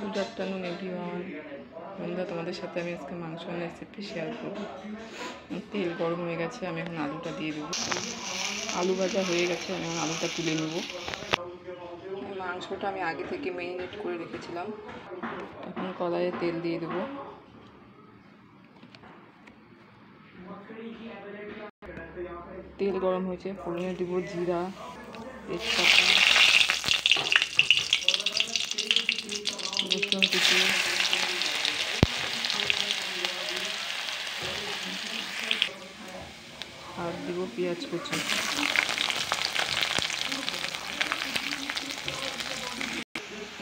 Good afternoon everyone. বন্ধুরা, তোমাদের সাথে আমি আজকে মাংস রেসিপি শেয়ার করব। তেল গরম হয়ে গেছে, আমি এখন আলুটা দিয়ে দেবো। আলু ভাজা হয়ে গেছে, আমি এখন আলুটা তুলে নেব। মাংসটা আমি আগে থেকে ম্যারিনেট করে রেখেছিলাম। এখন কড়াইয়ে তেল দিয়ে দেবো। তেল গরম হয়েছে, ফোড়নে দেবো জিরা, তেজপাতা, রসুন কুচি, আর দিব পেঁয়াজ কুচি।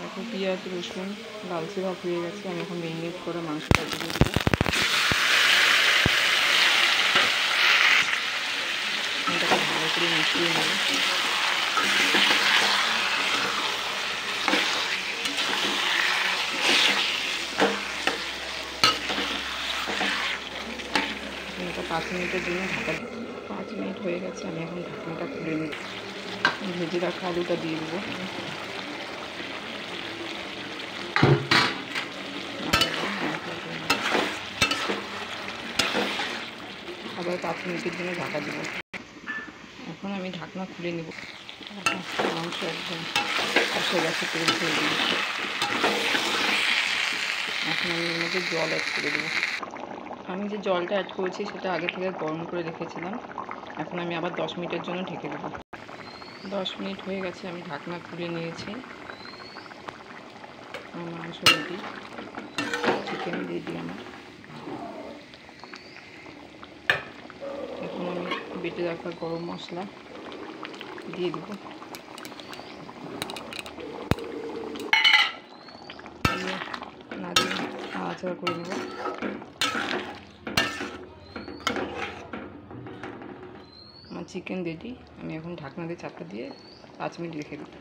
এখন পেঁয়াজ রসুন লালচে ভাব হয়ে গেছে, আমি এখন ম্যারিনেট করে মাংসটা দিয়ে দেবো। এটাকে ভালো করে মিশিয়ে নেব। এটা 5 মিনিটের জন্য ঢাকা। 5 মিনিট হয়ে গেছে, আমি এখন ঢাকনাটা খুলে নিই। ভেজে রাখা আলুটা দিয়ে দেবো। আবার 5 মিনিটের জন্য ঢাকা দেবো। এখন আমি ঢাকনা খুলে নেব। মাংস একদম কষে গেছে, তেল ছেড়ে দিয়েছে। এখন আমি এর মধ্যে জল অ্যাড করে দেবো। আমি যে জলটা অ্যাড করেছি সেটা আগে থেকে গরম করে রেখেছিলাম। এখন আমি আবার 10 মিনিটের জন্য ঢেকে দেবো। 10 মিনিট হয়ে গেছে, আমি ঢাকনা খুলে নিয়েছি। আমার মাংস রেডি, চিকেন রেডি আমার। এখন আমি বেটে রাখা গরম মশলা দিয়ে দেবো। না দিয়ে নাড়াচাড়া করে নেব। আমার চিকেন রেডি, আমি এখন ঢাকনা দিয়ে চাপটা দিয়ে 5 মিনিট রেখে দেবো।